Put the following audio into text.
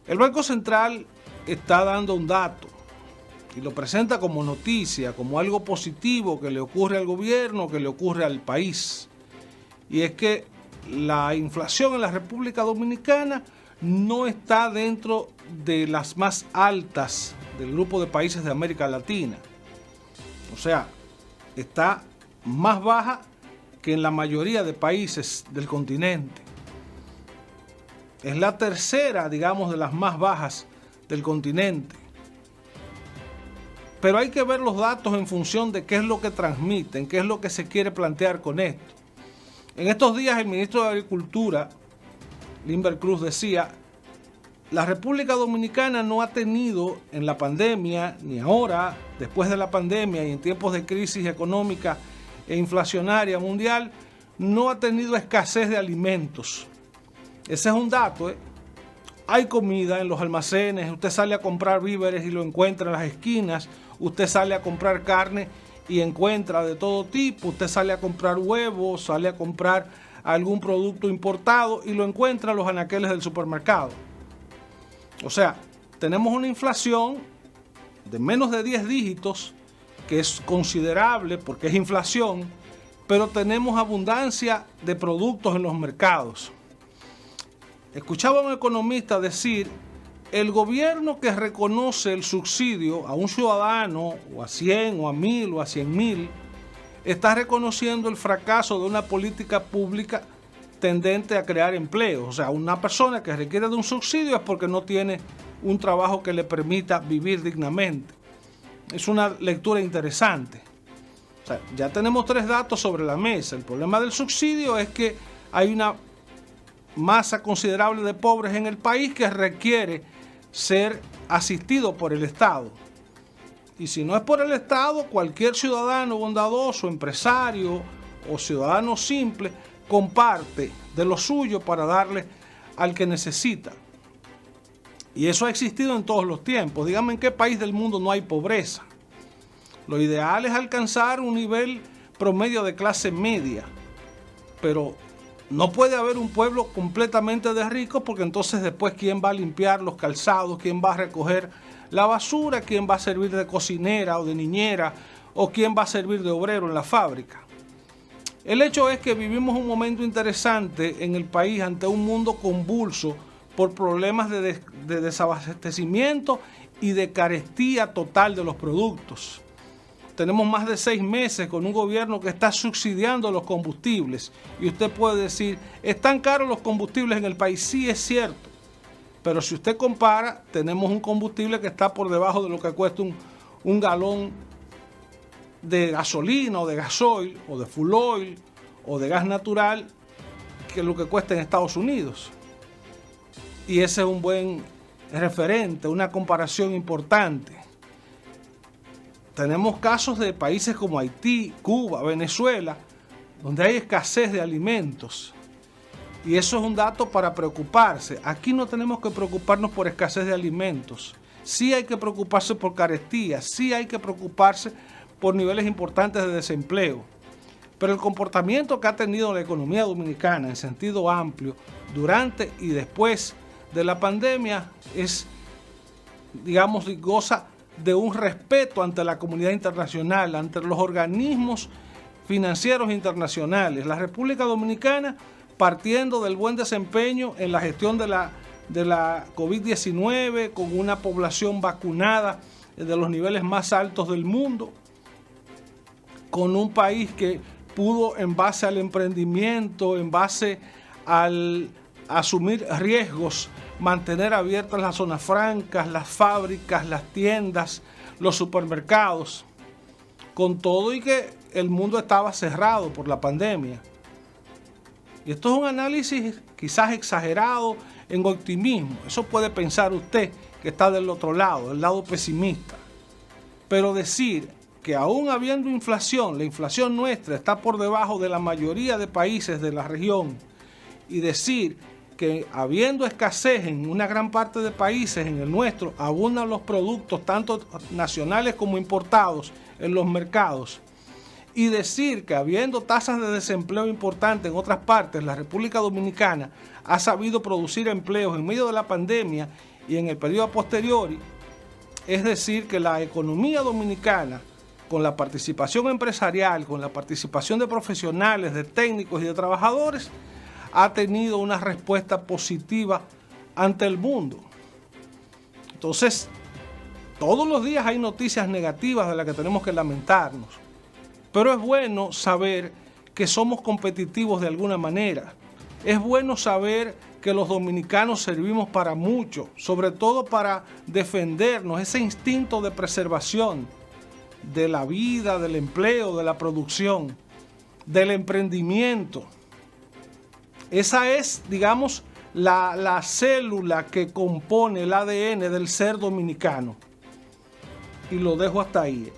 El Banco Central está dando un dato y lo presenta como noticia, como algo positivo que le ocurre al gobierno, que le ocurre al país. Y es que la inflación en la República Dominicana no está dentro de las más altas del grupo de países de América Latina. O sea, está más baja que en la mayoría de países del continente. Es la tercera, digamos, de las más bajas del continente. Pero hay que ver los datos en función de qué es lo que transmiten, qué es lo que se quiere plantear con esto. En estos días el ministro de Agricultura, Limber Cruz, decía: la República Dominicana no ha tenido en la pandemia, ni ahora, después de la pandemia y en tiempos de crisis económica e inflacionaria mundial, no ha tenido escasez de alimentos. Ese es un dato, ¿eh? Hay comida en los almacenes, usted sale a comprar víveres y lo encuentra en las esquinas, usted sale a comprar carne y encuentra de todo tipo, usted sale a comprar huevos, sale a comprar algún producto importado y lo encuentra en los anaqueles del supermercado. O sea, tenemos una inflación de menos de 10 dígitos, que es considerable porque es inflación, pero tenemos abundancia de productos en los mercados. Escuchaba a un economista decir: el gobierno que reconoce el subsidio a un ciudadano, o a 100, o a 1000, o a 100.000, está reconociendo el fracaso de una política pública tendente a crear empleos. O sea, una persona que requiere de un subsidio es porque no tiene un trabajo que le permita vivir dignamente. Es una lectura interesante. O sea, ya tenemos 3 datos sobre la mesa. El problema del subsidio es que hay una masa considerable de pobres en el país que requiere ser asistido por el Estado. Y si no es por el Estado, cualquier ciudadano bondadoso, empresario o ciudadano simple comparte de lo suyo para darle al que necesita. Y eso ha existido en todos los tiempos. Díganme en qué país del mundo no hay pobreza. Lo ideal es alcanzar un nivel promedio de clase media, pero no puede haber un pueblo completamente de ricos, porque entonces después ¿quién va a limpiar los calzados? ¿Quién va a recoger la basura? ¿Quién va a servir de cocinera o de niñera? ¿O quién va a servir de obrero en la fábrica? El hecho es que vivimos un momento interesante en el país ante un mundo convulso por problemas de desabastecimiento y de carestía total de los productos. Tenemos más de 6 meses con un gobierno que está subsidiando los combustibles. Y usted puede decir: ¿están caros los combustibles en el país? Sí, es cierto. Pero si usted compara, tenemos un combustible que está por debajo de lo que cuesta un galón de gasolina o de gasoil o de full oil o de gas natural, que es lo que cuesta en Estados Unidos. Y ese es un buen referente, una comparación importante. Tenemos casos de países como Haití, Cuba, Venezuela, donde hay escasez de alimentos. Y eso es un dato para preocuparse. Aquí no tenemos que preocuparnos por escasez de alimentos. Sí hay que preocuparse por carestía, sí hay que preocuparse por niveles importantes de desempleo. Pero el comportamiento que ha tenido la economía dominicana en sentido amplio durante y después de la pandemia es, digamos, goza de un respeto ante la comunidad internacional, ante los organismos financieros internacionales. La República Dominicana, partiendo del buen desempeño en la gestión de la COVID-19, con una población vacunada de los niveles más altos del mundo, con un país que pudo, en base al emprendimiento, en base al asumir riesgos, mantener abiertas las zonas francas, las fábricas, las tiendas, los supermercados, con todo y que el mundo estaba cerrado por la pandemia. Y esto es un análisis quizás exagerado en optimismo. Eso puede pensar usted que está del otro lado, del lado pesimista. Pero decir que aún habiendo inflación, la inflación nuestra está por debajo de la mayoría de países de la región, y decir que habiendo escasez en una gran parte de países, en el nuestro, abundan los productos, tanto nacionales como importados, en los mercados, y decir que habiendo tasas de desempleo importantes en otras partes, la República Dominicana ha sabido producir empleos en medio de la pandemia y en el periodo a posteriori, es decir, que la economía dominicana, con la participación empresarial, con la participación de profesionales, de técnicos y de trabajadores, ha tenido una respuesta positiva ante el mundo. Entonces, todos los días hay noticias negativas de las que tenemos que lamentarnos, pero es bueno saber que somos competitivos de alguna manera. Es bueno saber que los dominicanos servimos para mucho, sobre todo para defendernos, ese instinto de preservación de la vida, del empleo, de la producción, del emprendimiento. Esa es, digamos, la célula que compone el ADN del ser dominicano. Y lo dejo hasta ahí.